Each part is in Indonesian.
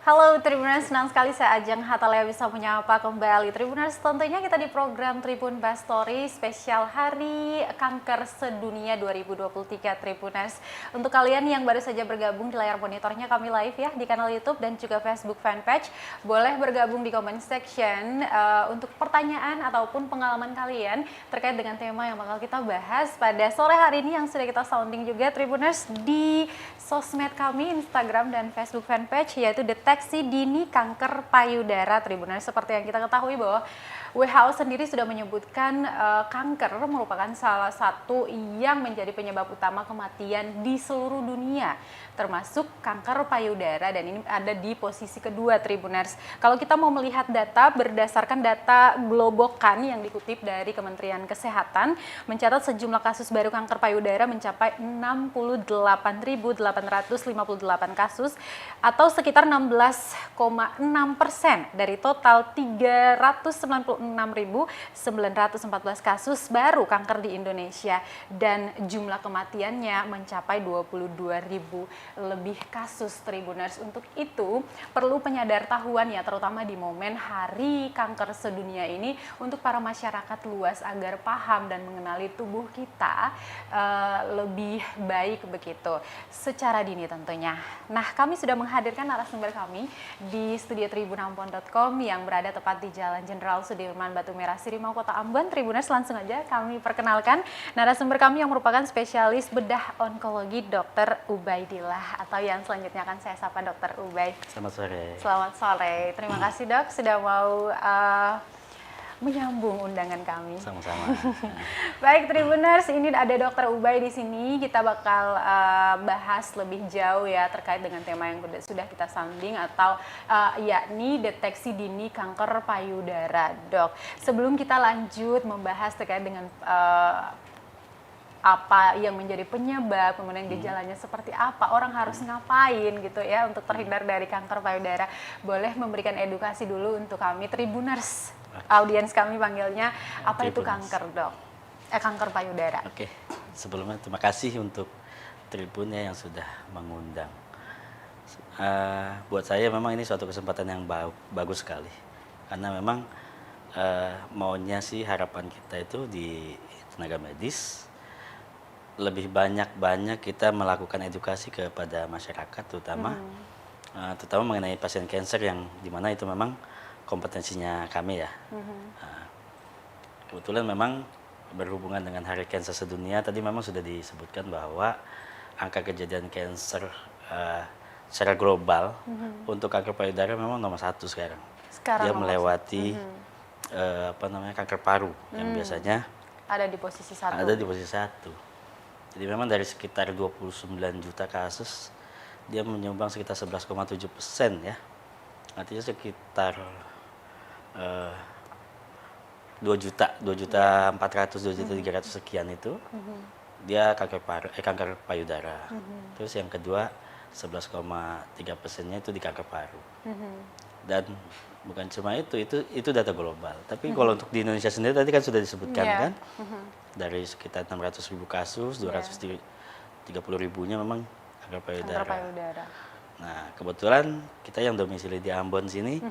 Halo Tribuners, senang sekali saya Ajeng Hatalea bisa menyapa kembali Tribuners. Tentunya kita di program Tribun Bastory spesial Hari Kanker Sedunia 2023 Tribuners. Untuk kalian yang baru saja bergabung di layar monitornya kami live ya di kanal YouTube dan juga Facebook fanpage, boleh bergabung di comment section untuk pertanyaan ataupun pengalaman kalian terkait dengan tema yang bakal kita bahas pada sore hari ini yang sudah kita sounding juga Tribuners di sosmed kami, Instagram dan Facebook fanpage, yaitu deteksi dini kanker payudara Tribuners. Seperti yang kita ketahui bahwa WHO sendiri sudah menyebutkan kanker merupakan salah satu yang menjadi penyebab utama kematian di seluruh dunia, termasuk kanker payudara, dan ini ada di posisi kedua Tribuners. Kalau kita mau melihat data berdasarkan data Globokan yang dikutip dari Kementerian Kesehatan, mencatat sejumlah kasus baru kanker payudara mencapai 68.858 kasus atau sekitar 16,6% dari total 396.914 kasus baru kanker di Indonesia, dan jumlah kematiannya mencapai 22.000 lebih kasus Tribuners. Untuk itu perlu penyadartahuan ya, terutama di momen Hari Kanker Sedunia ini untuk para masyarakat luas agar paham dan mengenali tubuh kita lebih baik begitu secara dini tentunya. Nah, kami sudah menghadirkan narasumber kami di studio tribunampon.com yang berada tepat di Jalan Jenderal Sudirman, Batu Merah, Sirimau, Kota Ambon. Tribuners, langsung aja kami perkenalkan narasumber kami yang merupakan spesialis bedah onkologi Dr. Ubaidillah, atau yang selanjutnya akan saya sapa Dr. Ubay. Selamat sore. Selamat sore. Terima kasih Dok sudah mau menyambung undangan kami. Sama-sama. Baik Tribuners, ini ada Dr. Ubay di sini. Kita bakal bahas lebih jauh ya terkait dengan tema yang sudah kita sounding, atau yakni deteksi dini kanker payudara, Dok. Sebelum kita lanjut membahas terkait dengan apa yang menjadi penyebab, kemudian gejalanya seperti apa, orang harus ngapain gitu ya untuk terhindar dari kanker payudara, boleh memberikan edukasi dulu untuk kami Tribuners. Audiens kami panggilnya apa itu kanker, Dok? Kanker payudara. Oke, sebelumnya terima kasih untuk Tribunnya yang sudah mengundang. Buat saya memang ini suatu kesempatan yang bagus sekali, karena memang maunya sih harapan kita itu di tenaga medis lebih banyak kita melakukan edukasi kepada masyarakat, terutama mengenai pasien kanker yang dimana itu memang kompetensinya kami ya. Kebetulan memang berhubungan dengan Hari Kanker Sedunia, tadi memang sudah disebutkan bahwa angka kejadian kanker secara global untuk kanker payudara memang nomor 1 sekarang. Dia melewati kanker paru yang biasanya ada di posisi 1. Ada di posisi 1. Jadi memang dari sekitar 29 juta kasus, dia menyumbang sekitar 11,7% ya. Artinya sekitar 2.400.000, 2.300.000 sekian itu dia kanker payudara. Terus yang kedua 11,3%-nya itu di kanker paru. Dan bukan cuma itu data global. Tapi kalau untuk di Indonesia sendiri tadi kan sudah disebutkan kan, dari sekitar 600.000 kasus, 230.000-nya memang kanker payudara. Nah, kebetulan kita yang domisili di Ambon sini,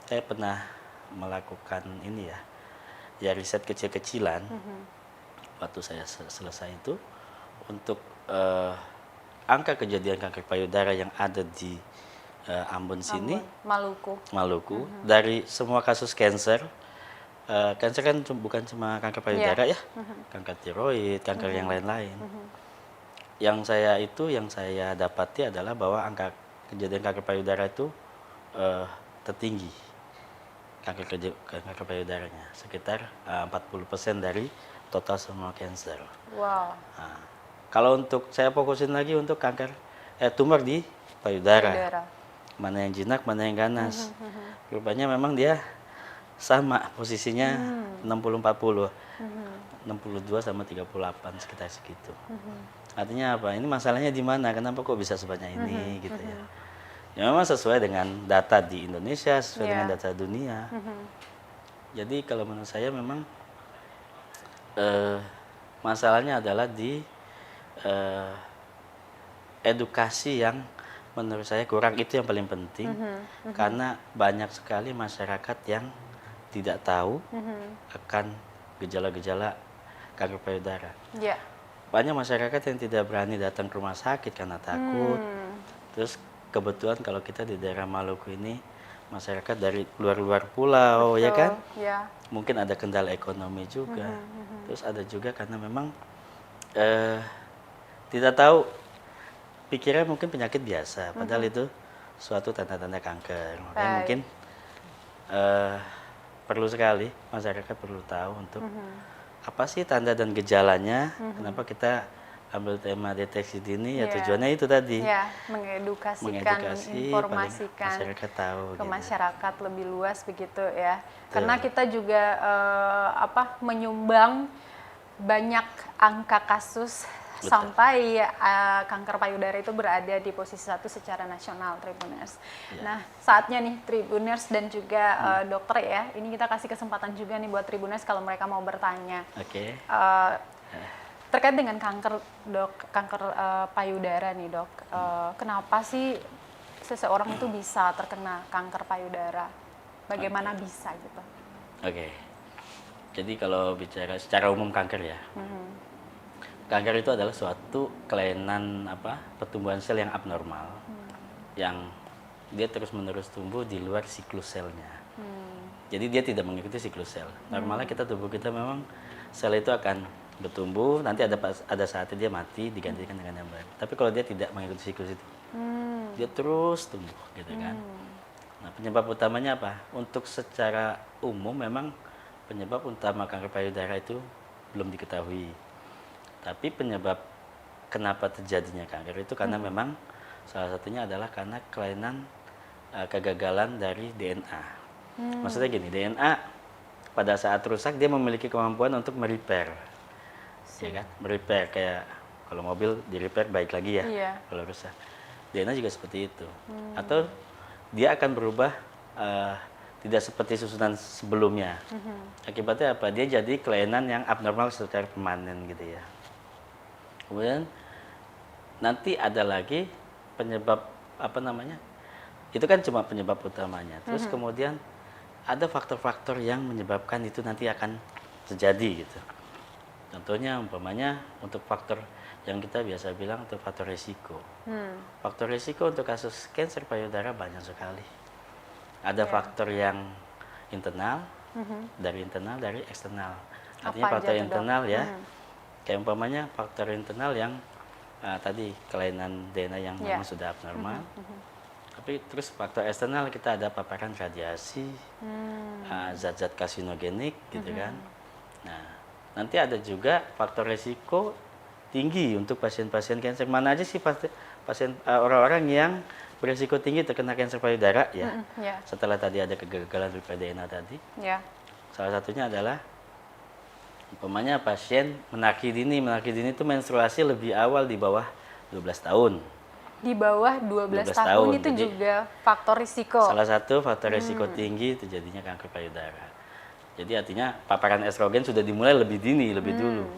saya pernah melakukan ini ya riset kecil-kecilan waktu saya selesai itu untuk angka kejadian kanker payudara yang ada di Ambon sini, Maluku, dari semua kasus kanker. Kanker kan bukan cuma kanker payudara ya, kanker tiroid, kanker yang lain-lain. Yang saya dapati adalah bahwa angka kejadian kanker payudara itu tertinggi, kanker payudaranya sekitar 40% dari total semua kanker. Wow. Nah, kalau untuk saya fokusin lagi untuk kanker tumor di payudara. Mana yang jinak, mana yang ganas. Rupanya memang dia sama posisinya 60-40, 62 sama 38 sekitar segitu. Artinya apa? Ini masalahnya di mana? Kenapa kok bisa sebanyak ini gitu ya? Ya memang sesuai dengan data di Indonesia, sesuai dengan data dunia. Jadi kalau menurut saya memang masalahnya adalah di edukasi yang menurut saya kurang, itu yang paling penting. Karena banyak sekali masyarakat yang tidak tahu akan gejala-gejala kanker payudara. Ya. Banyak masyarakat yang tidak berani datang ke rumah sakit karena takut. Terus kebetulan kalau kita di daerah Maluku ini masyarakat dari luar-luar pulau, Betul, ya kan? Ya. Mungkin ada kendala ekonomi juga. Terus ada juga karena memang tidak tahu, pikirnya mungkin penyakit biasa, padahal itu suatu tanda-tanda kanker. Makanya mungkin perlu sekali masyarakat perlu tahu untuk apa sih tanda dan gejalanya. Kenapa kita ambil tema deteksi dini? Ya tujuannya itu tadi. Ya, mengedukasikan, informasikan masyarakat tahu ke gitu. masyarakat lebih luas begitu ya. Karena kita juga menyumbang banyak angka kasus. Betul. Sampai kanker payudara itu berada di posisi 1 secara nasional, Tribuners. Nah, saatnya nih Tribuners dan juga dokter ya, ini kita kasih kesempatan juga nih buat Tribuners kalau mereka mau bertanya. Oke. Terkait dengan kanker, dok, kanker payudara nih dok, kenapa sih seseorang itu bisa terkena kanker payudara? Bagaimana bisa gitu? Oke. Jadi kalau bicara secara umum kanker ya. Kanker itu adalah suatu kelainan pertumbuhan sel yang abnormal, yang dia terus-menerus tumbuh di luar siklus selnya. Jadi dia tidak mengikuti siklus sel. Normalnya tubuh kita memang sel itu akan bertumbuh, nanti ada saatnya dia mati, digantikan dengan yang baru. Tapi kalau dia tidak mengikuti siklus itu, dia terus tumbuh, gitu kan. Nah, penyebab utamanya apa? Untuk secara umum memang penyebab utama kanker payudara itu belum diketahui. Tapi penyebab kenapa terjadinya kanker itu karena memang salah satunya adalah karena kelainan kegagalan dari DNA. Maksudnya gini, DNA pada saat rusak dia memiliki kemampuan untuk merepair. Ya kan? Merepair kayak kalau mobil di repair baik lagi ya. Kalau rusak. DNA juga seperti itu. Atau dia akan berubah tidak seperti susunan sebelumnya. Akibatnya apa? Dia jadi kelainan yang abnormal secara permanen gitu ya. Kemudian nanti ada lagi penyebab itu kan cuma penyebab utamanya. Terus kemudian ada faktor-faktor yang menyebabkan itu nanti akan terjadi gitu. Contohnya umpamanya untuk faktor yang kita biasa bilang untuk faktor resiko. Faktor resiko untuk kasus kanker payudara banyak sekali. Ada faktor yang internal, dari eksternal. Artinya faktor internal ya. Kayak umpamanya faktor internal yang tadi kelainan DNA yang memang sudah abnormal. Tapi terus faktor eksternal kita ada paparan radiasi, zat-zat karsinogenik gitu kan. Nah, nanti ada juga faktor resiko tinggi untuk pasien-pasien kanker. Mana aja sih pasien orang-orang yang berisiko tinggi terkena kanker payudara ya. Setelah tadi ada kegagalan dari DNA tadi. Salah satunya adalah umpamanya pasien menarki dini itu menstruasi lebih awal di bawah 12 tahun. Di bawah 12 tahun itu jadi, juga faktor risiko. Salah satu faktor risiko tinggi terjadinya kanker payudara. Jadi artinya paparan estrogen sudah dimulai lebih dini, lebih dulu.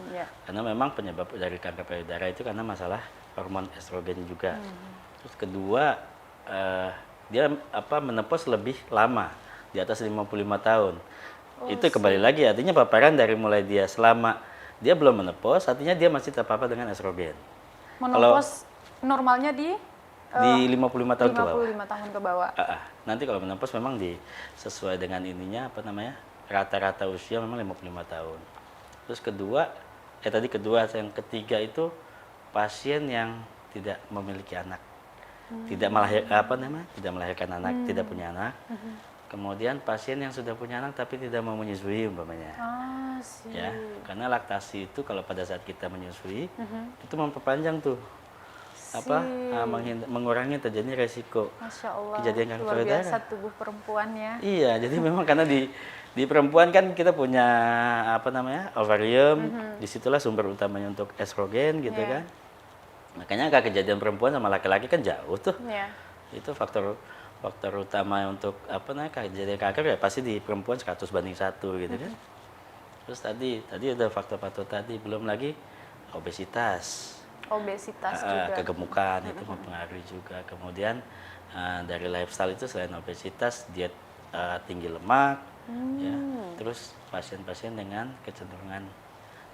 Karena memang penyebab dari kanker payudara itu karena masalah hormon estrogen juga. Terus kedua, dia menopause lebih lama, di atas 55 tahun. Itu kembali lagi artinya paparan dari mulai dia selama dia belum menopause, artinya dia masih terpapar dengan estrogen. Menopause normalnya di 55 tahun ke bawah. 55 tahun ke bawah. Nanti kalau menopause memang sesuai dengan ininya rata-rata usia memang 55 tahun. Terus yang ketiga itu pasien yang tidak memiliki anak. Tidak melahirkan anak, tidak punya anak. Kemudian pasien yang sudah punya anak tapi tidak mau menyusui umpamanya. Ya, karena laktasi itu kalau pada saat kita menyusui itu memperpanjang tuh mengurangi terjadinya resiko kejadian kanker payudara. Luar biasa tubuh perempuan ya. Iya, jadi memang karena di perempuan kan kita punya ovarium, disitulah sumber utamanya untuk estrogen gitu kan. Makanya angka kejadian perempuan sama laki-laki kan jauh tuh. Iya. Itu faktor utama untuk kejadian kanker ya pasti di perempuan 100/1 gitu kan. Terus tadi ada faktor-faktor tadi, belum lagi obesitas. Obesitas juga. Kegemukan itu mempengaruhi juga. Kemudian dari lifestyle itu selain obesitas, diet tinggi lemak, ya. Terus pasien-pasien dengan kecenderungan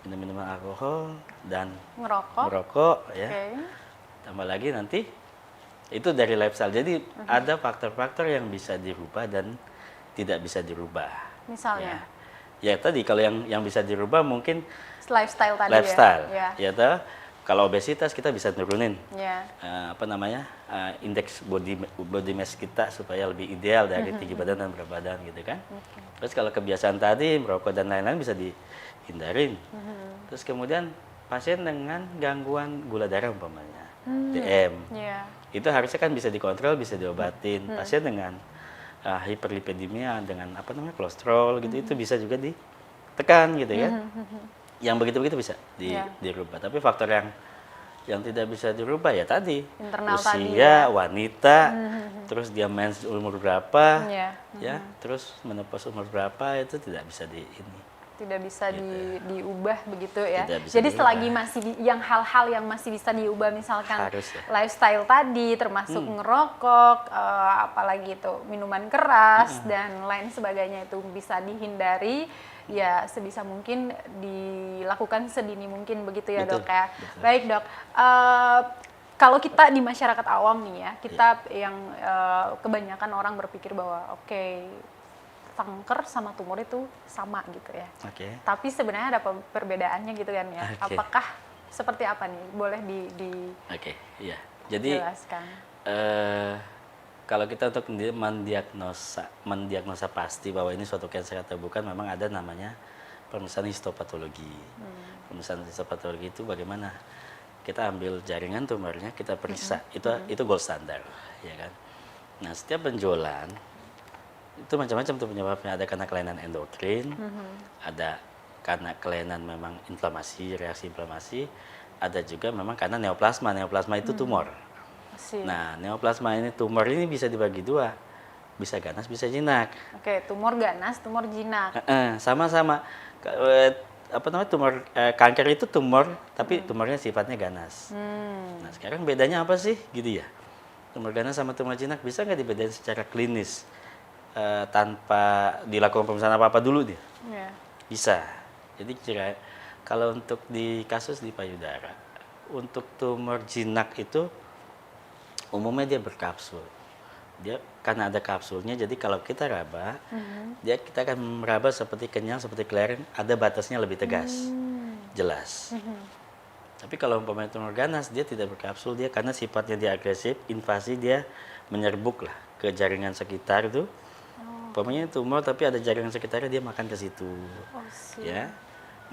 minum-minuman alkohol dan merokok, ya. Oke. Tambah lagi nanti itu dari lifestyle. Jadi ada faktor-faktor yang bisa dirubah dan tidak bisa dirubah. Misalnya? Ya tadi kalau yang bisa dirubah mungkin Lifestyle tadi lifestyle. ya? Ya toh. Kalau obesitas kita bisa turunin Ya. indeks body mass kita supaya lebih ideal dari tinggi badan dan berat badan gitu kan. Terus kalau kebiasaan tadi merokok dan lain-lain bisa dihindarin. Terus kemudian pasien dengan gangguan gula darah umpamanya, DM, Ya. itu harusnya kan bisa dikontrol, bisa diobatin. Pasien dengan hiperlipidemia, dengan kolesterol gitu, itu bisa juga ditekan gitu ya. Yang begitu-begitu bisa dirubah. Tapi faktor yang tidak bisa dirubah ya tadi internal usia, tadi ya. wanita, terus dia mens umur berapa, Ya. terus menopause umur berapa, itu tidak bisa tidak bisa diubah begitu ya. Tidak bisa Jadi diubah. selagi masih hal-hal yang masih bisa diubah, misalkan Harus ya. lifestyle tadi, termasuk ngerokok, apalagi itu minuman keras dan lain sebagainya, itu bisa dihindari, ya sebisa mungkin dilakukan sedini mungkin begitu ya. Betul, Dok ya. betul. Baik Dok. Kalau kita di masyarakat awam nih ya, kita yang kebanyakan orang berpikir bahwa oke, kanker sama tumor itu sama gitu ya. Oke. Tapi sebenarnya ada perbedaannya gitu kan ya. Oke. Apakah seperti apa nih? Boleh Oke, iya. Jadi dijelaskan. kalau kita untuk mendiagnosa pasti bahwa ini suatu kanker atau bukan, memang ada namanya pemeriksaan histopatologi. Pemeriksaan histopatologi itu bagaimana? Kita ambil jaringan tumornya, kita periksa. Itu gold standar, ya kan? Nah, setiap benjolan itu macam-macam tuh penyebabnya. Ada karena kelainan endokrin, ada karena kelainan memang inflamasi, reaksi inflamasi, ada juga memang karena neoplasma. Neoplasma itu tumor. Nah, neoplasma ini, tumor ini bisa dibagi dua, bisa ganas, bisa jinak. Oke, tumor ganas, tumor jinak. Sama-sama. Tumor kanker itu tumor, tapi tumornya sifatnya ganas. Nah, sekarang bedanya apa sih, gitu ya? Tumor ganas sama tumor jinak bisa nggak dibedain secara klinis tanpa dilakukan pemeriksaan apa-apa dulu dia? Yeah. Bisa. Jadi kalau untuk di kasus di payudara, untuk tumor jinak itu umumnya dia berkapsul. Dia karena ada kapsulnya, jadi kalau kita raba, kita akan meraba seperti kenyal, seperti kelereng, ada batasnya lebih tegas, jelas. Tapi kalau umpamanya tumor ganas, dia tidak berkapsul, dia karena sifatnya dia agresif, invasi, dia menyerbuk lah ke jaringan sekitar itu. Umpamanya tumor tapi ada jaringan sekitarnya, dia makan ke situ. Ya.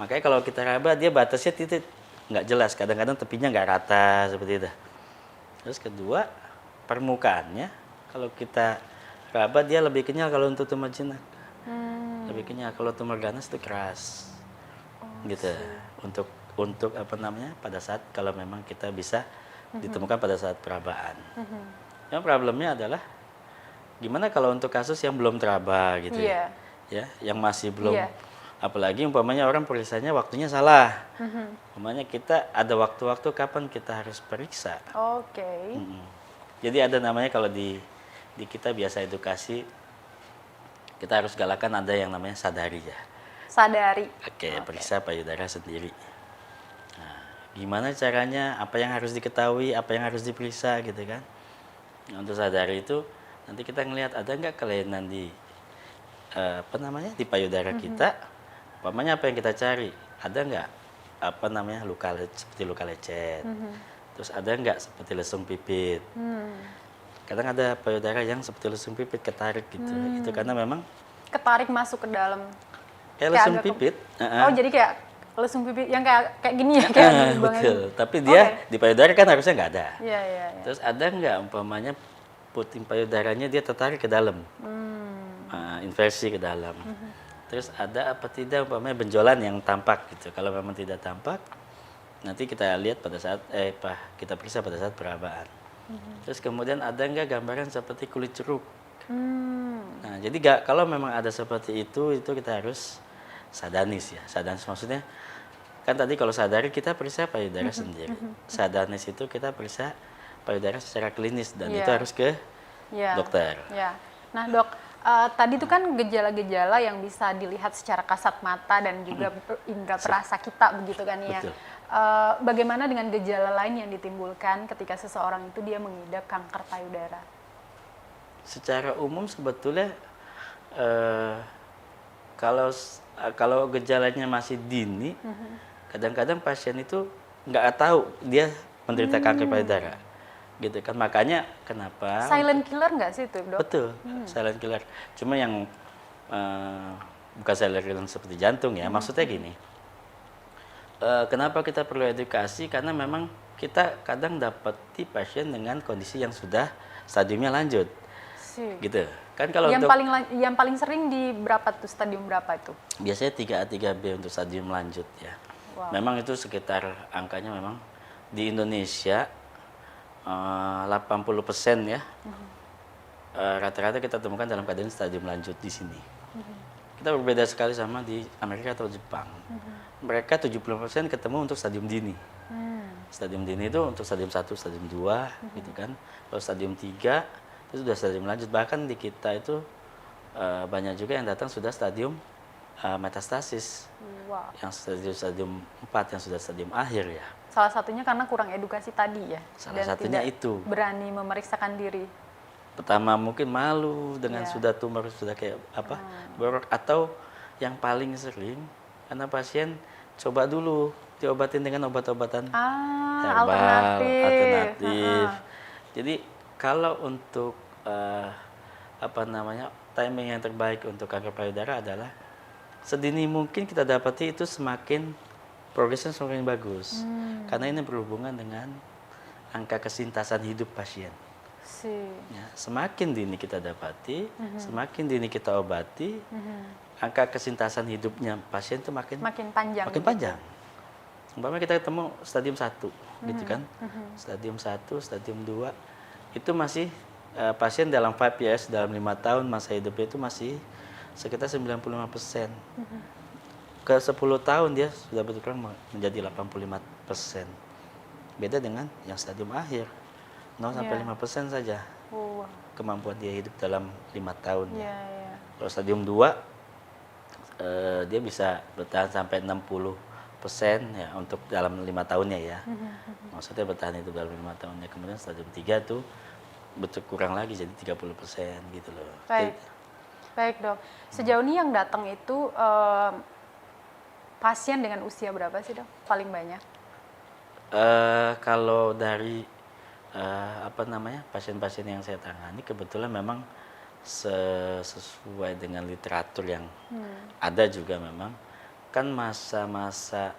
Makanya kalau kita raba, dia batasnya titik nggak jelas, kadang-kadang tepinya nggak rata seperti itu. Terus kedua, permukaannya kalau kita raba dia lebih kenyal kalau untuk tumor jinak. Lebih kenyal. Kalau tumor ganas itu keras. Gitu. Untuk pada saat kalau memang kita bisa ditemukan pada saat perabaan. Yang problemnya adalah gimana kalau untuk kasus yang belum teraba gitu ya. Yang masih belum, apalagi umpamanya orang periksanya waktunya salah. Umpamanya kita ada waktu-waktu kapan kita harus periksa. Oke. Jadi ada namanya kalau di kita biasa edukasi, kita harus galakan ada yang namanya sadari ya. Sadari. Oke, periksa payudara sendiri. Nah, gimana caranya, apa yang harus diketahui, apa yang harus diperiksa gitu kan. Nah, untuk sadari itu nanti kita ngelihat ada nggak kelainan di di payudara kita. Umpamanya apa yang kita cari, ada nggak seperti luka lecet. Terus ada nggak seperti lesung pipit. Kadang ada payudara yang seperti lesung pipit ketarik gitu. Itu karena memang ketarik masuk ke dalam. Kayak lesung pipit. Oh, jadi kayak lesung pipit yang kayak gini ya, kayak betul. Tapi dia di payudara kan harusnya nggak ada. Iya. Terus ada nggak umpamanya puting payudaranya dia tertarik ke dalam, inversi ke dalam. Terus ada apa tidak umpamanya benjolan yang tampak gitu. Kalau memang tidak tampak, nanti kita lihat pada saat kita periksa pada saat perabaan. Terus kemudian ada nggak gambaran seperti kulit ceruk. Nah, jadi kalau memang ada seperti itu kita harus sadanis ya. Sadanis maksudnya kan tadi kalau sadari kita periksa payudara sendiri. Sadanis itu kita periksa payudara secara klinis dan itu harus ke dokter. Nah dok, tadi itu kan gejala-gejala yang bisa dilihat secara kasat mata dan juga indera perasa kita begitu kan ya. Betul. Bagaimana dengan gejala lain yang ditimbulkan ketika seseorang itu dia mengidap kanker payudara? Secara umum sebetulnya kalau gejalanya masih dini, kadang-kadang pasien itu nggak tahu dia menderita kanker payudara, gitu kan. Makanya kenapa? Silent killer nggak sih itu, dok? Betul, silent killer. Cuma yang bukan silent killer seperti jantung ya. Maksudnya gini, kenapa kita perlu edukasi? Karena memang kita kadang dapati pasien dengan kondisi yang sudah stadiumnya lanjut, gitu. Kan kalau yang paling sering di berapa tuh, stadium berapa itu? Biasanya 3A 3B untuk stadium lanjut ya. Wow. Memang itu sekitar angkanya memang di Indonesia 80% ya. Rata-rata kita temukan dalam keadaan stadium lanjut di sini. Kita berbeda sekali sama di Amerika atau Jepang. Mereka 70% ketemu untuk stadium dini. Stadium dini itu untuk stadium 1, stadium 2 gitu kan. Kalau stadium 3 itu sudah stadium lanjut. Bahkan di kita itu banyak juga yang datang sudah stadium metastasis. Wow. Yang stadium 4 yang sudah stadium akhir ya. Salah satunya karena kurang edukasi tadi ya. Salah satunya tidak itu. Berani memeriksakan diri. Pertama mungkin malu dengan sudah tumor sudah kayak apa borok, atau yang paling sering karena pasien coba dulu diobatin dengan obat-obatan herbal alternatif. Jadi kalau untuk timing yang terbaik untuk kanker payudara adalah sedini mungkin kita dapati itu semakin progresnya semakin bagus. Karena ini berhubungan dengan angka kesintasan hidup pasien. Ya, semakin dini kita dapati, semakin dini kita obati, angka kesintasan hidupnya pasien itu makin panjang. Makin panjang. Umpamanya kita ketemu stadium 1, gitu kan. Stadium 1, stadium 2, itu masih pasien dalam 5 years, dalam 5 tahun masa hidupnya itu masih sekitar 95%. Ke 10 tahun dia sudah berkurang menjadi 85%. Beda dengan yang stadium akhir, 0-5% saja kemampuan dia hidup dalam 5 tahun. Kalau stadium 2, dia bisa bertahan sampai 60% ya untuk dalam 5 tahunnya ya. Maksudnya bertahan itu dalam 5 tahunnya. Kemudian stadium 3 tuh berkurang lagi jadi 30% gitu loh. Baik dok. Sejauh ini yang datang itu pasien dengan usia berapa sih dok? Paling banyak? Kalau dari pasien-pasien yang saya tangani kebetulan memang sesuai dengan literatur yang ada juga memang kan masa-masa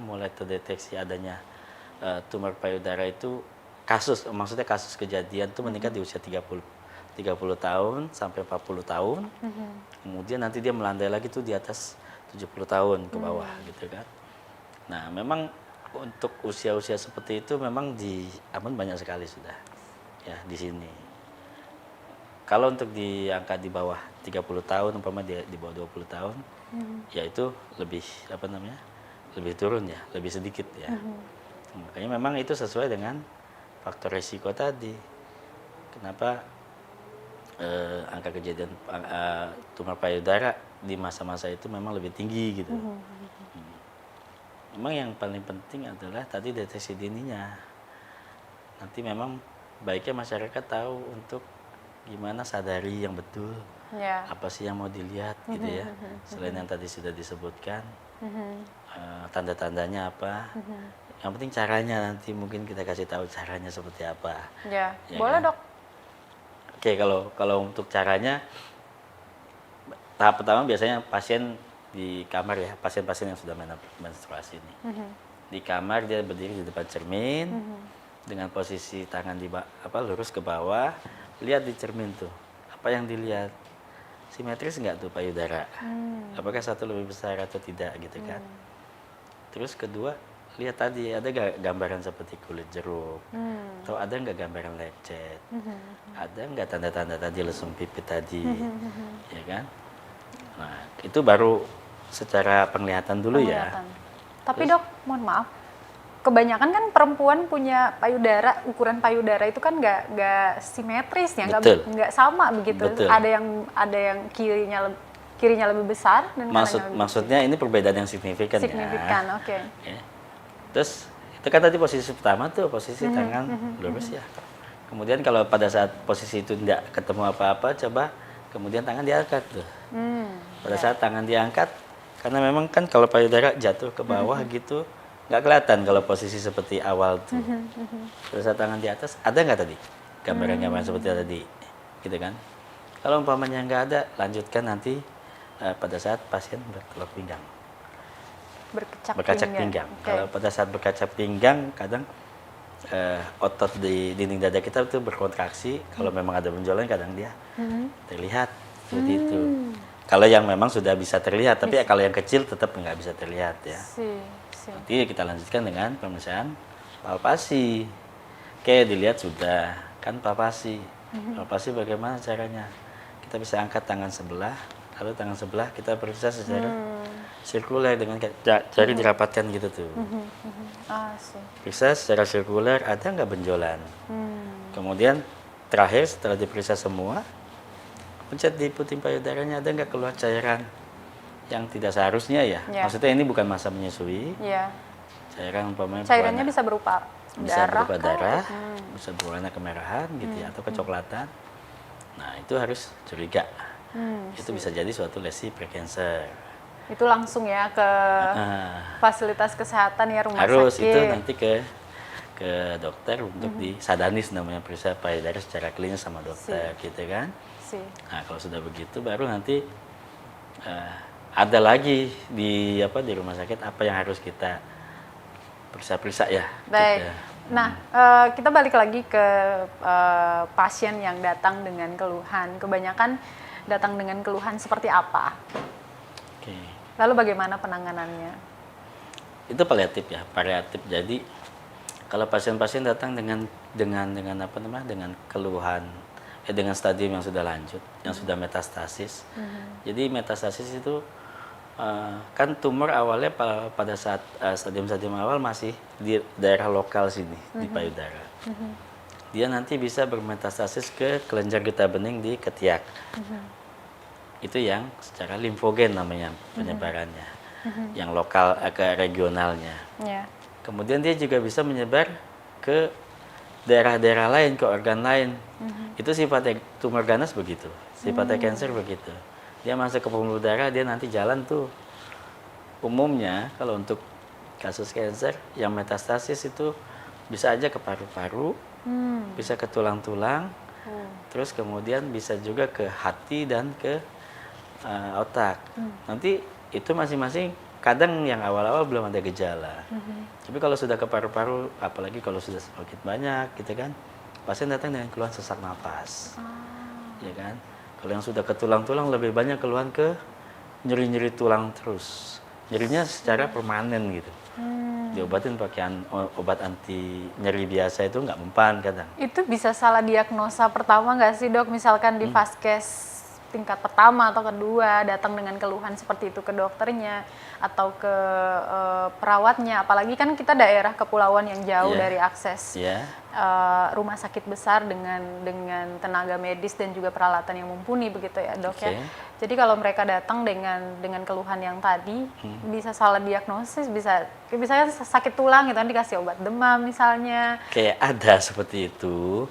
mulai terdeteksi adanya tumor payudara itu maksudnya kasus kejadian itu meningkat di usia 30 tahun sampai 40 tahun. Kemudian nanti dia melandai lagi tuh di atas 70 tahun ke bawah gitu kan. Nah, memang untuk usia-usia seperti itu memang di Ambon banyak sekali sudah ya di sini. Kalau untuk di angka di bawah 30 tahun umpamanya di bawah 20 tahun ya itu lebih lebih turun ya, lebih sedikit ya. Makanya memang itu sesuai dengan faktor resiko tadi. Kenapa angka kejadian tumor payudara di masa-masa itu memang lebih tinggi gitu. Memang yang paling penting adalah tadi deteksi dininya. Nanti memang baiknya masyarakat tahu untuk gimana sadari yang betul, apa sih yang mau dilihat gitu ya. Selain yang tadi sudah disebutkan, tanda-tandanya apa. Yang penting caranya nanti mungkin kita kasih tahu caranya seperti apa. Ya boleh kan? Dok. Oke, kalau untuk caranya, tahap pertama biasanya pasien di kamar ya, pasien-pasien yang sudah menstruasi ini. Di kamar dia berdiri di depan cermin dengan posisi tangan lurus ke bawah, lihat di cermin tuh apa yang dilihat, simetris nggak tuh payudara, apakah satu lebih besar atau tidak gitu kan. Terus kedua lihat tadi ada nggak gambaran seperti kulit jeruk, atau ada nggak gambaran lecet, ada nggak tanda-tanda tadi lesung pipit tadi, ya kan? Nah itu baru secara penglihatan dulu ya. Penglihatan. Tapi dok, mohon maaf, kebanyakan kan perempuan punya payudara, ukuran payudara itu kan nggak simetris ya, Betul. nggak sama begitu. Betul. Ada yang kirinya lebih besar dan kanannya lebih Maksudnya ini perbedaan yang signifikan, signifikan. ya. Oke. Ya. Terus itu kan tadi posisi pertama tuh posisi tangan lurus ya. Kemudian kalau pada saat posisi itu tidak ketemu apa-apa, coba kemudian tangan diangkat tuh. Pada saat tangan diangkat, karena memang kan kalau payudara jatuh ke bawah gitu, nggak kelihatan kalau posisi seperti awal tuh. Pada saat tangan di atas, ada nggak tadi gambaran-gambaran seperti tadi, gitu kan? Kalau umpamanya nggak ada, lanjutkan nanti pada saat pasien berteluk pinggang. Berkacak pinggang. Okay. Kalau pada saat berkacak pinggang, kadang otot di dinding dada kita itu berkontraksi. Kalau memang ada benjolan, kadang dia terlihat seperti itu. Kalau yang memang sudah bisa terlihat, tapi kalau yang kecil tetap nggak bisa terlihat ya. Nanti kita lanjutkan dengan pemeriksaan palpasi. Oke, dilihat sudah kan palpasi. Palpasi bagaimana caranya? Kita bisa angkat tangan sebelah, lalu tangan sebelah kita periksa secara sirkuler dengan jari dirapatkan gitu tuh. Periksa secara sirkuler ada nggak benjolan. Kemudian terakhir setelah diperiksa semua, pencet di puting payudaranya ada nggak keluar cairan yang tidak seharusnya ya. Maksudnya ini bukan masa menyusui. Cairan umpamanya cairannya bisa berupa darah, bisa berwarna kemerahan gitu ya, atau kecoklatan. Nah itu harus curiga. Itu bisa jadi suatu lesi prekancer. Itu langsung ya ke fasilitas kesehatan ya, rumah harus sakit. Itu nanti ke dokter untuk disadanis, namanya periksa payudara secara klinis sama dokter gitu kan. Nah kalau sudah begitu baru nanti ada lagi di rumah sakit apa yang harus kita periksa ya. Baik. Gitu. Nah, kita balik lagi ke pasien yang datang dengan keluhan. Kebanyakan datang dengan keluhan seperti apa? Oke. Lalu bagaimana penanganannya? Itu paliatif ya, paliatif. Jadi kalau pasien-pasien datang dengan keluhan, dengan stadium yang sudah lanjut, yang sudah metastasis. Jadi metastasis itu kan tumor awalnya pada saat stadium-stadium awal masih di daerah lokal sini di payudara. Dia nanti bisa bermetastasis ke kelenjar getah bening di ketiak. Itu yang secara limfogen namanya penyebarannya, yang lokal ke regionalnya. Kemudian dia juga bisa menyebar ke daerah-daerah lain, ke organ lain. Itu sifatnya tumor ganas begitu, sifatnya kanker begitu. Dia masuk ke pembuluh darah, dia nanti jalan tuh. Umumnya kalau untuk kasus kanker yang metastasis itu bisa aja ke paru-paru, bisa ke tulang-tulang, terus kemudian bisa juga ke hati dan ke otak. Nanti itu masing-masing, kadang yang awal-awal belum ada gejala. Tapi kalau sudah ke paru-paru, apalagi kalau sudah semakin banyak gitu kan, pasien datang dengan keluhan sesak napas. Ya kan? Kalau yang sudah ke tulang-tulang lebih banyak keluhan ke nyeri-nyeri tulang terus. Nyerinya secara permanen gitu. Diobatin pakai obat anti nyeri biasa itu nggak mempan kadang. Itu bisa salah diagnosa pertama nggak sih dok? Misalkan di vaskes tingkat pertama atau kedua datang dengan keluhan seperti itu ke dokternya atau ke perawatnya. Apalagi kan kita daerah kepulauan yang jauh dari akses rumah sakit besar dengan tenaga medis dan juga peralatan yang mumpuni begitu ya dok ya. Jadi kalau mereka datang dengan keluhan yang tadi bisa salah diagnosis, bisa sakit tulang gitu kan, dikasih obat demam misalnya. Kayak ada seperti itu.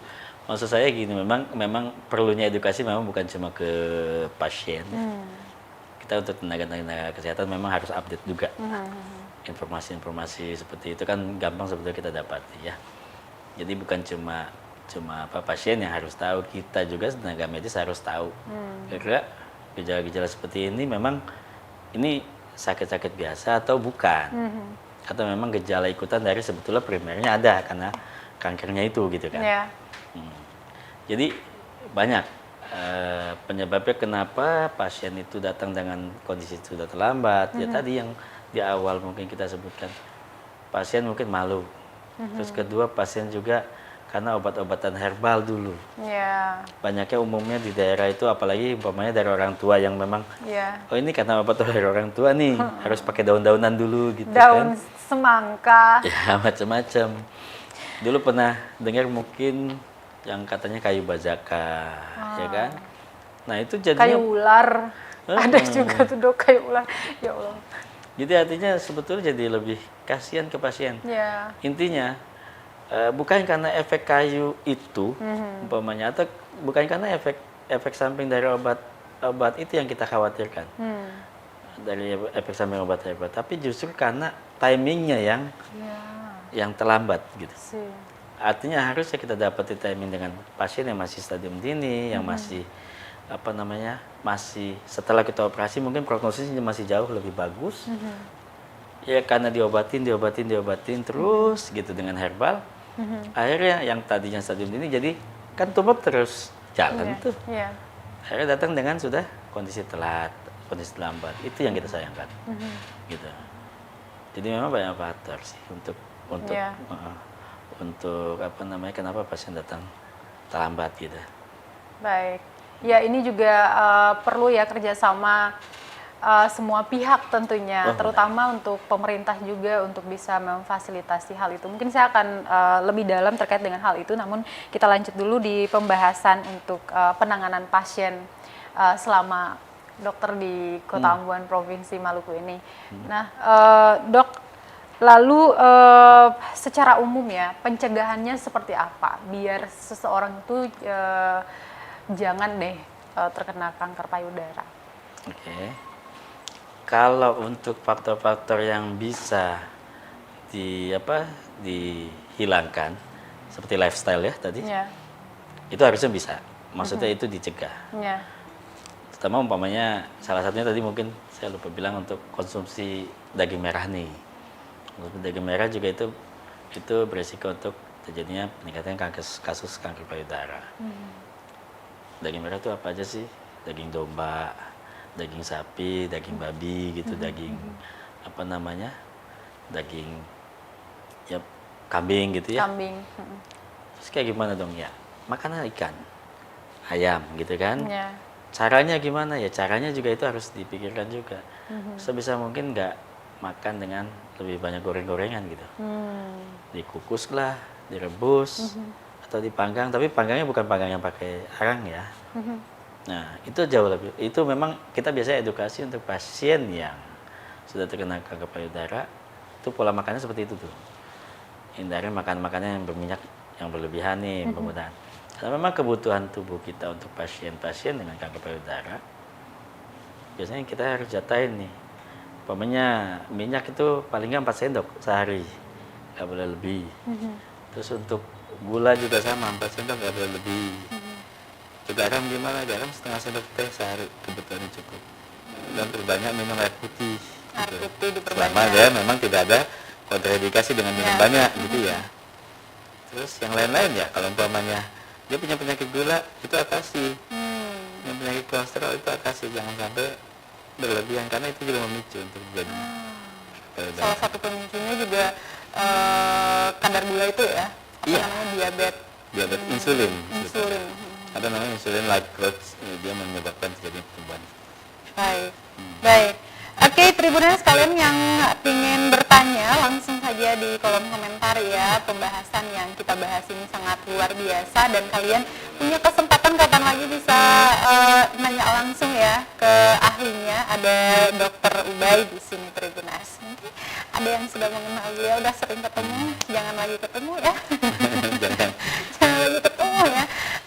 Maksud saya gini, memang perlunya edukasi memang bukan cuma ke pasien. Kita untuk tenaga kesehatan memang harus update juga. Informasi-informasi seperti itu kan gampang sebetulnya kita dapati ya. Jadi bukan cuma pasien yang harus tahu, kita juga tenaga medis harus tahu. Kira-kira gejala-gejala seperti ini memang ini sakit-sakit biasa atau bukan? Atau memang gejala ikutan dari sebetulnya primernya ada karena kankernya itu gitu kan? Jadi banyak penyebabnya kenapa pasien itu datang dengan kondisi sudah terlambat. Ya tadi yang di awal mungkin kita sebutkan pasien mungkin malu. Terus kedua pasien juga karena obat-obatan herbal dulu. Ya. Banyaknya umumnya di daerah itu, apalagi umpamanya dari orang tua yang memang, Ya. oh ini karena obat dari orang tua nih, harus pakai daun-daunan dulu gitu Daun kan. semangka. Ya macam-macam. Dulu pernah dengar mungkin yang katanya kayu bajaka, ya kan. Nah itu Kayu jadinya, ular. Ada juga tuh dok kayu ular. Ya Allah. jadi artinya sebetulnya jadi lebih kasihan ke pasien. Ya. Intinya bukan karena efek kayu itu umpamanya, atau bukan karena efek samping dari obat itu yang kita khawatirkan, dari efek samping obat herbal, tapi justru karena timingnya yang terlambat gitu. Artinya harusnya kita dapat di timing dengan pasien yang masih stadium dini, yang masih masih setelah kita operasi mungkin prognosisnya masih jauh lebih bagus. Ya karena diobatin terus gitu dengan herbal. Akhirnya yang tadinya stadium dini jadi kan tumor terus jalan tuh. Akhirnya datang dengan sudah kondisi telat, kondisi lambat. Itu yang kita sayangkan. Gitu. Jadi memang banyak faktor sih untuk kenapa pasien datang terlambat gitu. Baik. Ya ini juga perlu ya kerjasama semua pihak tentunya, terutama untuk pemerintah juga untuk bisa memfasilitasi hal itu. Mungkin saya akan lebih dalam terkait dengan hal itu, namun kita lanjut dulu di pembahasan untuk penanganan pasien selama dokter di Kota Ambuan, Provinsi Maluku ini. Nah, dok, lalu secara umum ya, pencegahannya seperti apa biar seseorang itu jangan deh terkena kanker payudara? Oke. Kalau untuk faktor-faktor yang bisa dihilangkan seperti lifestyle ya tadi, itu harusnya bisa. Maksudnya itu dicegah. Terutama umpamanya salah satunya tadi mungkin saya lupa bilang untuk konsumsi daging merah nih. Konsumsi daging merah juga itu beresiko untuk terjadinya peningkatan kasus kanker payudara. Daging merah itu apa aja sih? Daging domba, daging sapi, daging babi gitu, daging daging ya kambing gitu ya. Kambing. Terus kayak gimana dong ya? Makanan ikan, ayam gitu kan. Caranya gimana ya? Caranya juga itu harus dipikirkan juga. Sebisa mungkin nggak makan dengan lebih banyak goreng-gorengan gitu. Dikukus lah, direbus, atau dipanggang. Tapi panggangnya bukan panggang yang pakai arang ya. Nah, itu jauh lebih. Itu memang kita biasanya edukasi untuk pasien yang sudah terkena kanker payudara, itu pola makannya seperti itu tuh. Hindari makan-makanan yang berminyak yang berlebihan nih, penggunaan. Karena memang kebutuhan tubuh kita untuk pasien-pasien dengan kanker payudara, biasanya kita harus jatahin nih. Umpamanya minyak itu paling nggak 4 sendok sehari, nggak boleh lebih. Terus untuk gula juga sama, 4 sendok nggak boleh lebih. Garam gimana? Garam setengah sendok teh sehari kebetulan cukup. Dan terbanyak minum air putih. Air putih selama dia memang tidak ada kontraindikasi dengan minum banyak gitu ya. Terus yang lain-lain ya, kalau umpamanya dia punya penyakit gula itu atasi. Yang penyakit kolesterol itu atasi, jangan sampai berlebihan karena itu juga memicu untuk terjadi. Salah satu pemicunya juga kadar gula itu ya. Namanya diabetes. Insulin. Insulin. Ada namanya insulin like growth, dia menyebabkan terjadi pertumbuhan. Baik. Oke, Tribuners kalian yang ingin bertanya langsung saja di kolom komentar ya. Pembahasan yang kita bahas ini sangat luar biasa dan kalian punya kesempatan kapan lagi bisa nanya langsung ya ke ahlinya. Ada Dr. Ubay di sini, Tribuners. Ada yang sudah mengenal beliau, udah sering ketemu, jangan lagi ketemu ya. Jangan lagi ketemu ya.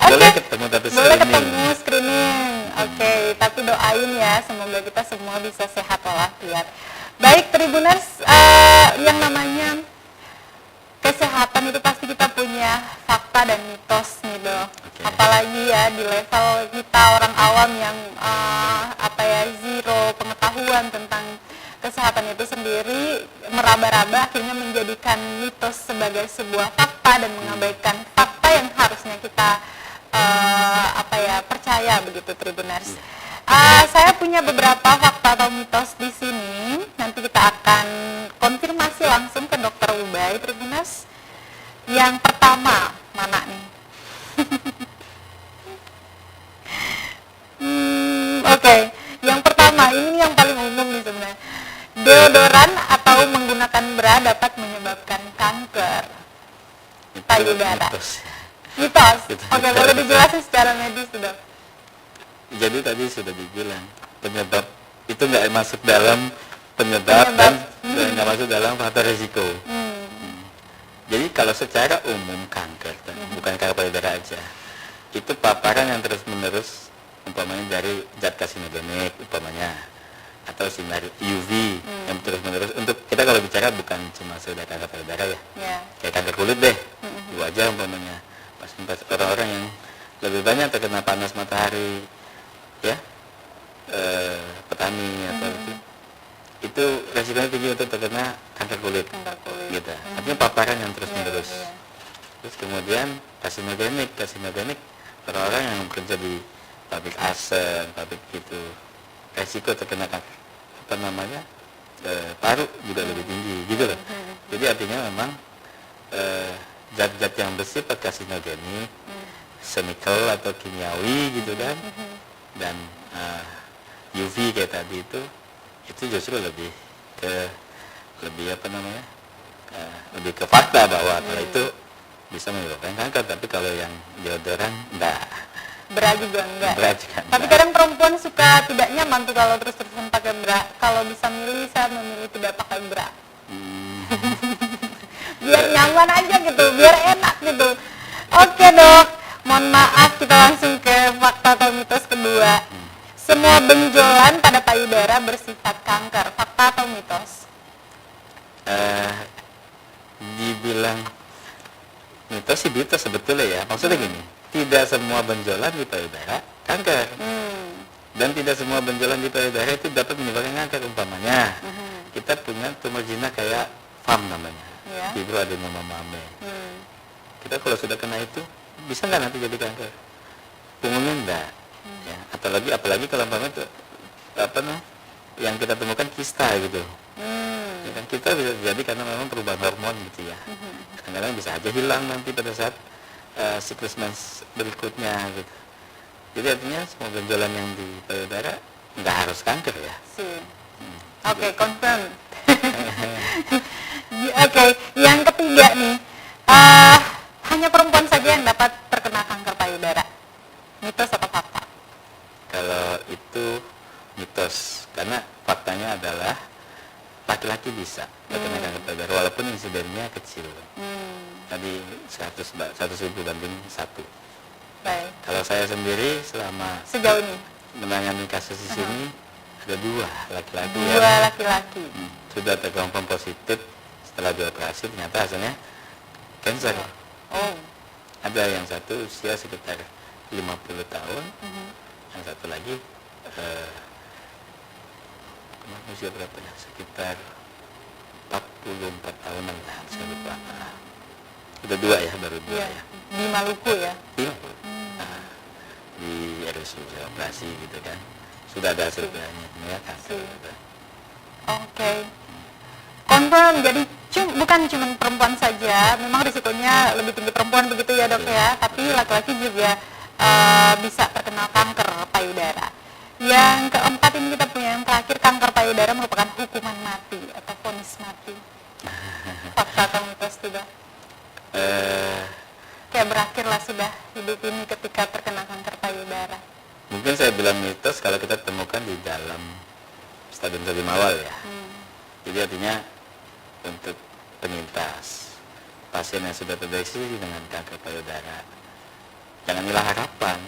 Boleh ketemu tapi screening. Oke, tapi doain ya semoga kita semua bisa sehat walafiat. Baik Tribuners, yang namanya kesehatan itu pasti kita punya fakta dan mitos nih dok. Apalagi ya di level kita orang awam yang zero pengetahuan tentang kesehatan itu sendiri, meraba-raba akhirnya menjadikan mitos sebagai sebuah fakta dan mengabaikan fakta yang harusnya kita percaya begitu Tribuners. Saya punya beberapa fakta atau mitos di sini. Nanti kita akan konfirmasi langsung ke Dokter Ubay, Tribuners. Yang pertama, mana nih? Oke. Yang pertama, ini yang paling umum nih sebenarnya. Deodoran atau menggunakan bra dapat menyebabkan kanker payudara. Mitos. Oke, boleh dijelasin secara medis, Dok? Jadi tadi sudah dibilang penyebab itu nggak masuk dalam penyebab. Dan nggak masuk dalam faktor risiko. Jadi kalau secara umum kanker, bukan kanker payudara aja, itu paparan yang terus menerus, umpamanya dari zat karsinogenik, umpamanya, atau sinar UV yang terus menerus. Untuk kita kalau bicara bukan cuma sekedar kanker payudara ya, kayak kanker kulit deh, di wajah umpamanya, orang-orang yang lebih banyak terkena panas matahari, ya, petani atau itu resikonya tinggi untuk terkena kanker kulit. Gitu. Artinya paparan yang terus menerus. Terus kemudian karsinogenik orang-orang yang bekerja di pabrik asam, pabrik itu, resiko terkena kanker paru juga lebih tinggi, gitu loh. Jadi artinya memang zat-zat yang bersifat karsinogenik, chemical atau kimiawi gitu kan, dan UV kayak tadi itu justru lebih ke lebih ke fakta bahwa kalau itu bisa menyebabkan kanker. Tapi kalau yang deodoran enggak. Bra juga enggak. Tapi enggak. kadang perempuan suka tidak nyaman tuh kalau terus-terusan pakai bra. Kalau bisa milih, saya memilih tidak pakai bra. Biar nyaman aja gitu, biar enak gitu. Oke, Dok, mohon maaf, kita langsung ke fakta atau mitos kedua. Semua benjolan pada payudara bersifat kanker. Fakta atau mitos? Dibilang mitos sih mitos sebetulnya ya. Maksudnya gini, tidak semua benjolan di payudara kanker. Dan tidak semua benjolan di payudara itu dapat menyebabkan kanker. Umpamanya, kita punya tumor jinak kayak FAM namanya, fibroadenoma mame. Kita kalau sudah kena itu, bisa nggak nanti jadi kanker? Umumnya enggak. Ya, apalagi kalau umpamanya itu yang kita temukan kista gitu. Ya kan, kita bisa jadi karena memang perubahan hormon gitu ya. Kadang-kadang bisa aja hilang nanti pada saat siklus mens berikutnya gitu. Jadi artinya semua benjolan yang di payudara nggak harus kanker ya. Oke, confirm. Oke, yang ketiga nih, hanya perempuan saja yang dapat terkena kanker payudara. Mitos atau fakta? Kalau itu mitos, karena faktanya adalah laki-laki bisa terkena kanker payudara walaupun insidennya kecil. Tadi 100.000 banding 1. Baik. Kalau saya sendiri selama Sejauh ini menangani kasus di sini ada 2 laki-laki laki-laki. Sudah terkonfirm positif setelah dioperasi, ternyata hasilnya kanker. Ada yang satu usia sekitar 50 tahun, yang satu lagi usia berapa ya? Sekitar 44 tahunan lah, saya lupa. Udah 2 ya, baru 2 ya. Di Maluku ya? Iya. Di RSUD operasi gitu kan. Sudah ada hasil ya kanker. Oke. Confirm, jadi bukan cuma perempuan saja, memang risikonya lebih tinggi perempuan begitu ya, Dok ya, tapi laki-laki juga bisa terkena kanker payudara. Yang keempat ini kita punya yang terakhir, kanker payudara merupakan hukuman mati atau vonis mati. Fakta atau mitos sudah? Kayak berakhirlah sudah hidup ini ketika terkena kanker payudara. Mungkin saya bilang mitos kalau kita temukan di dalam stadium-stadium awal ya. Jadi artinya untuk penyintas, pasien yang sudah terdeteksi dengan kanker payudara, jangan hilang harapan.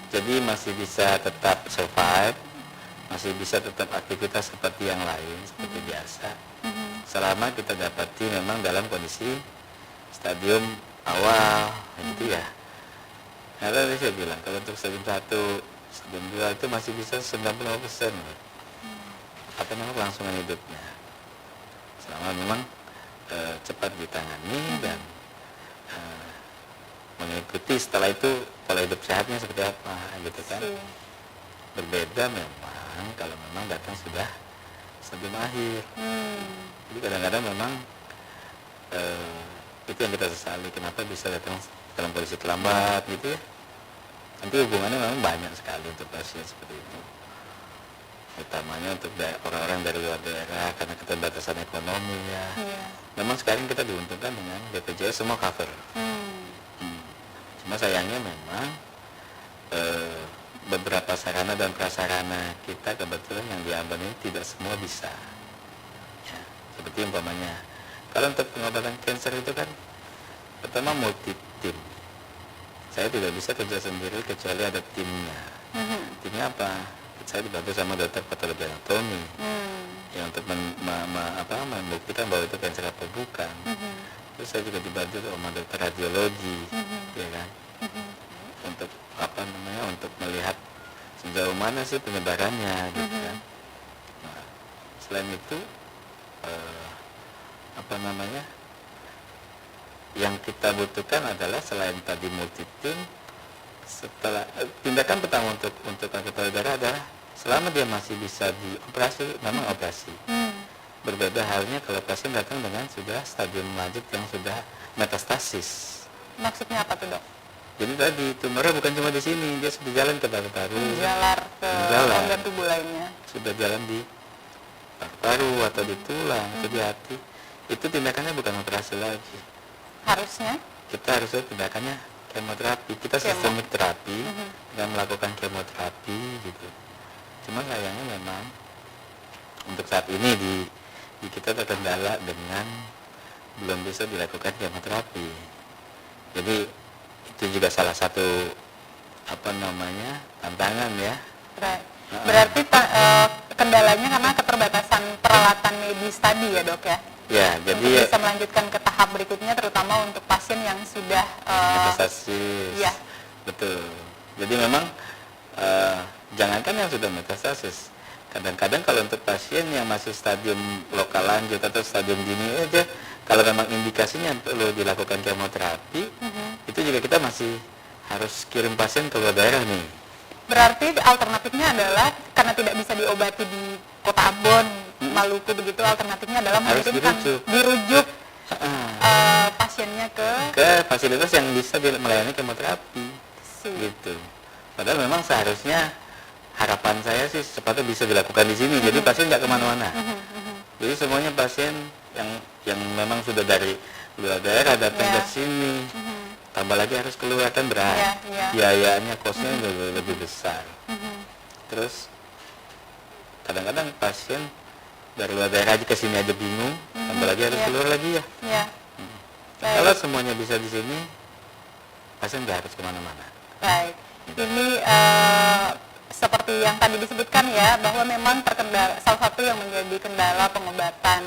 Jadi masih bisa tetap survive, masih bisa tetap aktivitas seperti yang lain, seperti biasa. Selama kita dapati memang dalam kondisi stadium awal, gitu ya. Nah, tadi saya bilang, kalau untuk stadium 1, stadium 2 itu masih bisa 95%. Apa namanya, kelangsungan hidupnya. Selama memang cepat ditangani dan mengikuti setelah itu pola hidup sehatnya seperti apa gitu kan. Berbeda memang kalau memang datang sudah stadium akhir. Jadi kadang-kadang memang itu yang kita sesali, kenapa bisa datang dalam kondisi terlambat gitu ya. Nanti hubungannya memang banyak sekali untuk pasien seperti itu, utamanya untuk orang-orang dari luar daerah karena keterbatasan ekonomi ya. Memang sekarang kita diuntungkan dengan BPJS semua cover. Cuma sayangnya memang beberapa sarana dan prasarana kita kebetulan yang di Ambon ini tidak semua bisa ya, seperti umpamanya kalau untuk pengobatan kanker itu kan pertama multi tim, saya tidak bisa kerja sendiri kecuali ada timnya. Timnya apa? Saya dibantu sama dokter patologi anatomi yang untuk membuktikan bahwa itu kanker apa bukan. Terus saya juga dibantu sama dokter radiologi, ya kan, untuk untuk melihat sejauh mana sih penyebarannya, gitu kan. Nah, selain itu yang kita butuhkan adalah selain tadi multi tim, setelah tindakan pertama untuk kanker payudara adalah selama dia masih bisa dioperasi, memang operasi. Berbeda halnya kalau pasien datang dengan sudah stadium lanjut yang sudah metastasis. Maksudnya apa tuh, Dok? Jadi tadi tumornya bukan cuma di sini, dia sudah jalan ke paru-paru, menjalar ke organ tubuh lainnya. Sudah jalan di paru-paru atau di tulang atau di hati. Itu tindakannya bukan operasi lagi. Harusnya? Kita harusnya tindakannya kemoterapi. Kita sistemik terapi dan melakukan kemoterapi gitu. Cuma sayangnya memang untuk saat ini di kita terkendala dengan belum bisa dilakukan kemoterapi. Jadi itu juga salah satu tantangan ya. Berarti kendalanya karena keterbatasan peralatan medis tadi ya, Dok ya? Ya, jadi bisa melanjutkan ke tahap berikutnya terutama untuk pasien yang sudah metastasis. Ya. Betul. Jadi memang jangankan yang sudah metastasis, kadang-kadang kalau untuk pasien yang masih stadium lokal lanjut atau stadium dini aja, kalau memang indikasinya perlu dilakukan kemoterapi, itu juga kita masih harus kirim pasien ke luar daerah nih. Berarti alternatifnya adalah karena tidak bisa diobati di Kota Ambon, Maluku begitu, alternatifnya adalah dirujuk pasiennya ke fasilitas yang bisa melayani kemoterapi. Gitu. Padahal memang seharusnya harapan saya sih secepatnya bisa dilakukan di sini, jadi pasien nggak kemana-mana. Jadi semuanya pasien yang memang sudah dari luar daerah datang ke sini, tambah lagi harus keluar kan berat, biayanya kosnya lebih besar. Terus kadang-kadang pasien dari luar daerah aja ke sini aja bingung, tambah lagi harus keluar lagi ya. Kalau semuanya bisa di sini, pasien nggak harus kemana-mana. Baik, ini seperti yang tadi disebutkan ya, bahwa memang salah satu yang menjadi kendala pengobatan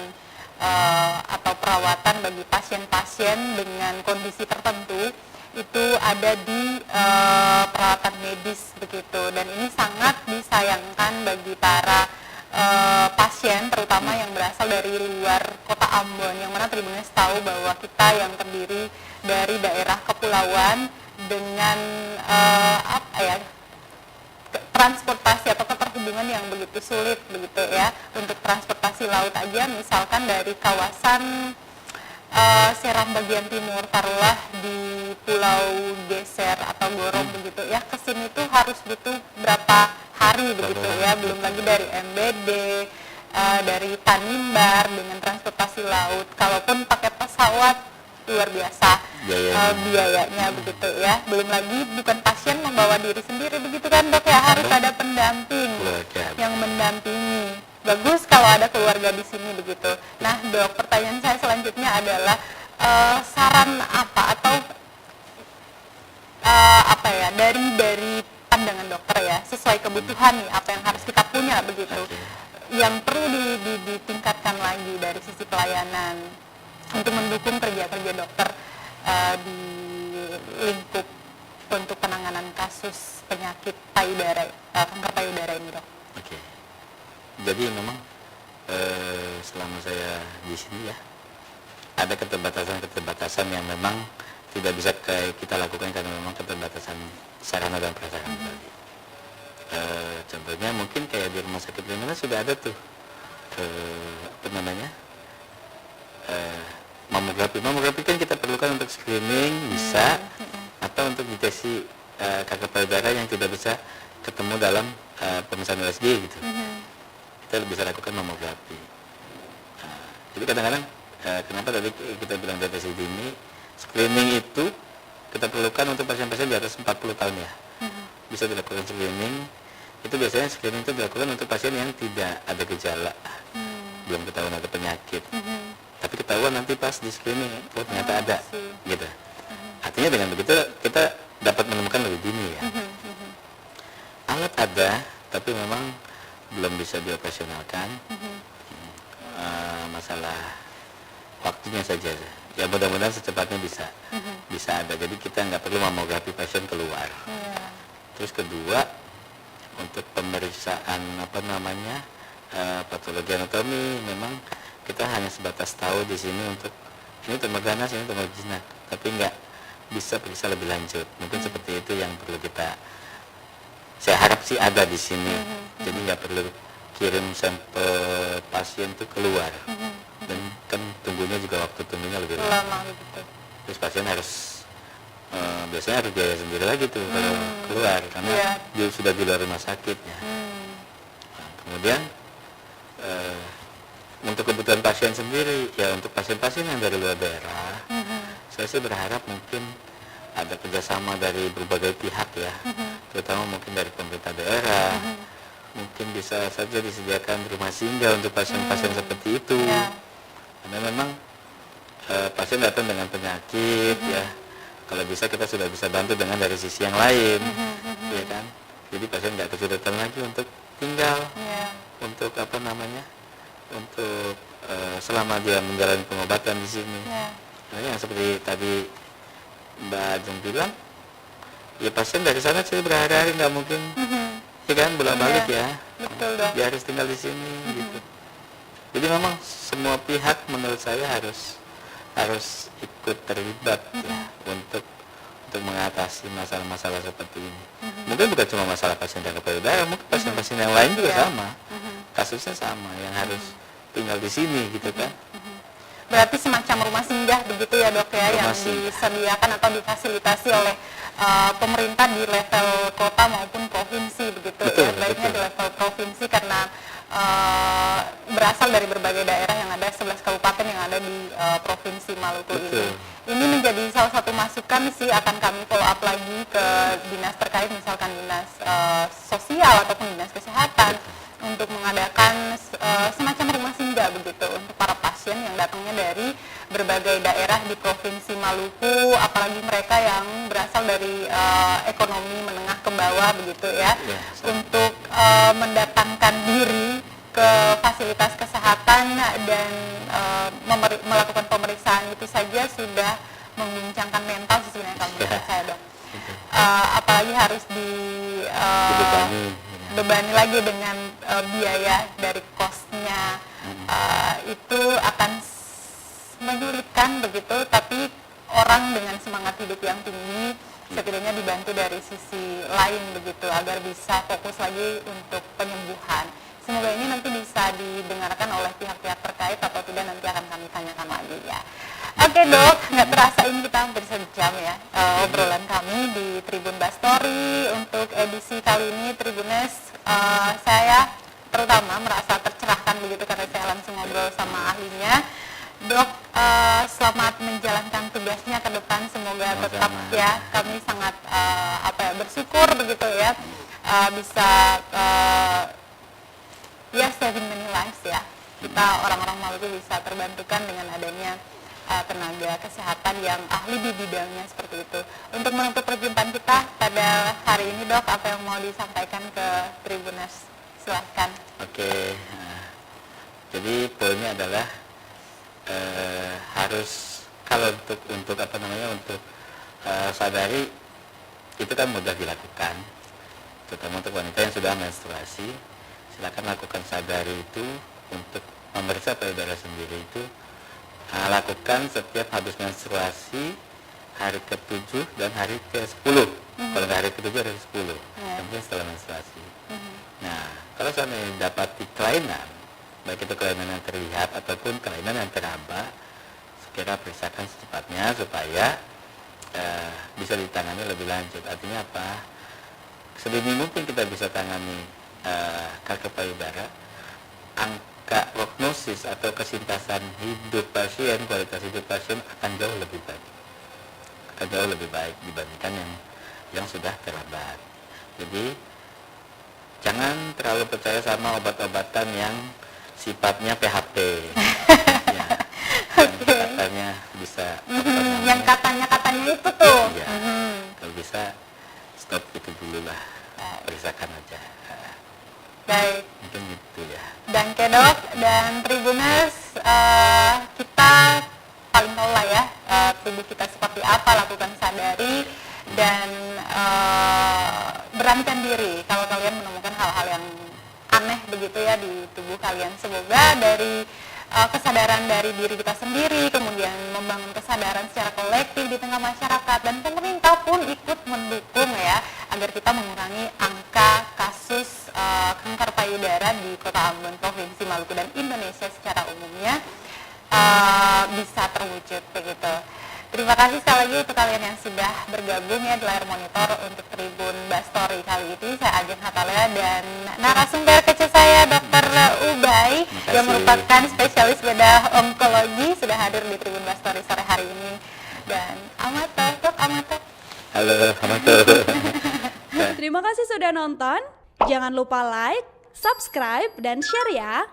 atau perawatan bagi pasien-pasien dengan kondisi tertentu itu ada di peralatan medis begitu, dan ini sangat disayangkan bagi para pasien terutama yang berasal dari luar Kota Ambon, yang mana Tribuners tahu bahwa kita yang terdiri dari daerah kepulauan dengan transportasi atau keterhubungan yang begitu sulit begitu ya. Untuk transportasi laut aja misalkan dari kawasan Seram bagian timur, taruhlah di Pulau Geser atau Gorong begitu ya, ke sini tuh harus butuh berapa hari begitu ya, belum lagi dari MBD, dari Tanimbar dengan transportasi laut. Kalaupun pakai pesawat luar biasa biayanya begitu ya, belum lagi bukan pasien membawa diri sendiri begitu kan, Dok ya, harus ada pendamping yang mendampingi. Bagus kalau ada keluarga di sini begitu. Nah, Dok, pertanyaan saya selanjutnya adalah saran apa atau dari pandangan dokter ya, sesuai kebutuhan nih, apa yang harus kita punya begitu, yang perlu ditingkatkan lagi dari sisi pelayanan untuk mendukung kerja-kerja dokter di lingkup untuk penanganan kasus penyakit payudara, kanker payudara ini, Dok. Oke. Jadi memang selama saya di sini ya, ada keterbatasan yang memang tidak bisa kita lakukan karena memang keterbatasan sarana dan prasarana tadi. mungkin kayak di rumah sakit mana sudah ada tuh apa namanya mamografi kan kita perlukan untuk screening bisa atau untuk deteksi kanker payudara yang tidak bisa ketemu dalam pemeriksaan USG gitu. Kita bisa lakukan mamografi. Jadi kadang-kadang kenapa tadi kita bilang deteksi dini, screening itu kita perlukan untuk pasien-pasien di atas 40 tahun ya. Bisa dilakukan screening. Itu biasanya screening itu dilakukan untuk pasien yang tidak ada gejala, belum ketahuan ada penyakit. Tapi ketahuan nanti pas di screening, oh ternyata ada, gitu. Artinya dengan begitu kita dapat menemukan lebih dini ya. Alat ada, tapi memang belum bisa dioperasionalkan. Masalah waktunya saja. Ya mudah-mudahan secepatnya bisa ada. Jadi kita nggak perlu mamografi pasien keluar. Terus kedua, untuk pemeriksaan patologi anatomi, memang kita hanya sebatas tahu di sini untuk ini tumor ganas, ini tumor jinak, tapi nggak bisa periksa lebih lanjut. Mungkin seperti itu yang perlu saya harap sih ada di sini. Jadi nggak perlu kirim sampel pasien itu keluar, dan kan tunggunya juga waktu tunggunya lebih lama. Terus pasien harus biasanya harus biaya sendiri lagi tuh kalau keluar karena dia sudah di luar rumah sakitnya. Nah, kemudian untuk kebutuhan pasien sendiri ya, untuk pasien-pasien yang dari luar daerah, saya sih berharap mungkin ada kerjasama dari berbagai pihak ya, terutama mungkin dari pemerintah daerah. Mungkin bisa saja disediakan rumah singgah untuk pasien-pasien seperti itu. Karena memang pasien datang dengan penyakit ya, kalau bisa kita sudah bisa bantu dengan dari sisi yang lain, ya kan? Jadi pasien nggak kesulitan lagi untuk tinggal, untuk untuk selama dia menjalani pengobatan di sini. Nah, yang seperti tadi Mbak Ajeng bilang, ya pasien dari sana sih berhari-hari nggak mungkin, ya kan, bolak-balik ya. Betul dong. Dia harus tinggal di sini, gitu. Jadi memang semua pihak menurut saya harus ikut terlibat ya, untuk mengatasi masalah-masalah seperti ini. Mungkin bukan cuma masalah pasien kanker payudara, mungkin pasien-pasien yang lain juga sama, kasusnya sama, yang harus tinggal di sini gitu kan. Berarti semacam rumah singgah begitu ya dok ya, yang disediakan atau difasilitasi oleh pemerintah di level kota maupun provinsi begitu. Betul, ya. Baiknya di level provinsi karena berasal dari berbagai daerah yang ada 11 kabupaten yang ada di provinsi Maluku ini. Ini menjadi salah satu masukan sih, akan kami follow up lagi ke dinas terkait, misalkan dinas sosial ataupun dinas kesehatan, untuk mengadakan semacam rumah singgah begitu untuk para pasien yang datangnya dari berbagai daerah di provinsi Maluku, apalagi mereka yang berasal dari ekonomi menengah ke bawah begitu ya, untuk mendatangkan diri ke fasilitas kesehatan dan melakukan pemeriksaan itu saja sudah mengguncangkan mental sebenarnya kalau menurut saya dok. Apalagi harus dibebani lagi dengan biaya dari kosnya, itu akan menyulitkan begitu, tapi orang dengan semangat hidup yang tinggi setidaknya dibantu dari sisi lain begitu agar bisa fokus lagi untuk penyembuhan. Semoga ini nanti bisa didengarkan oleh pihak-pihak terkait, atau tidak nanti akan kami tanyakan lagi ya. Oke dok, nggak terasa ini kita hampir sejam ya obrolan kami di Tribun Bastory. Untuk edisi kali ini Tribuners, saya terutama merasa tercerahkan begitu karena saya langsung ngobrol sama ahlinya. Dok, selamat menjalankan tugasnya ke depan, semoga tetap ya, kami sangat bersyukur begitu ya, bisa saving many lives ya. Kita orang-orang Maluku bisa terbantukan dengan adanya tenaga kesehatan yang ahli di bidangnya seperti itu. Untuk menutup perjumpaan kita pada hari ini dok, apa yang mau disampaikan ke Tribuners? Silahkan. Oke, jadi poinnya adalah harus, kalau untuk sadari itu kan mudah dilakukan, terutama untuk wanita yang sudah menstruasi. Silakan lakukan sadari itu untuk memeriksa payudara sendiri itu, lakukan setiap habis menstruasi, hari ke-7 dan hari ke-10. Kalau nggak hari ke-7, hari ke-10, kemudian setelah menstruasi. Nah, seandainya dapati kelainan, baik itu kelainan yang terlihat ataupun kelainan yang teraba, segera periksakan secepatnya supaya bisa ditangani lebih lanjut. Artinya apa? Sedini mungkin kita bisa tangani kanker payudara. Angka prognosis atau kesintasan hidup pasien, kualitas hidup pasien akan jauh lebih baik. Akan jauh lebih baik dibandingkan yang sudah terlambat. Jadi jangan terlalu percaya sama obat-obatan yang sifatnya PHP, ya, yang katanya bisa. Yang katanya itu tuh. Ya, kalau bisa stop itu dulu lah, periksakan aja. Baik. Mungkin gitu ya. Dan Dok dan Tribuners, kita paling tahu lah ya tubuh kita seperti apa, lakukan sadari dan beranikan diri kalau kalian menemukan hal-hal yang aneh begitu ya di tubuh kalian. Semoga dari kesadaran dari diri kita sendiri, kemudian membangun kesadaran secara kolektif di tengah masyarakat, dan pemerintah pun ikut mendukung ya, agar kita mengurangi angka kasus kanker payudara di Kota Ambon, Provinsi Maluku, dan Indonesia secara umumnya bisa terwujud begitu. Terima kasih sekali lagi untuk kalian yang sudah bergabung ya di layar monitor untuk Tribun Bastory kali ini. Saya Ajeng Hatalea dan narasumber kece saya Dr. Ubay yang merupakan spesialis bedah onkologi sudah hadir di Tribun Bastory sore hari ini. Dan Amato, Dok Amato. Halo, Amato. Terima kasih sudah nonton. Jangan lupa like, subscribe, dan share ya.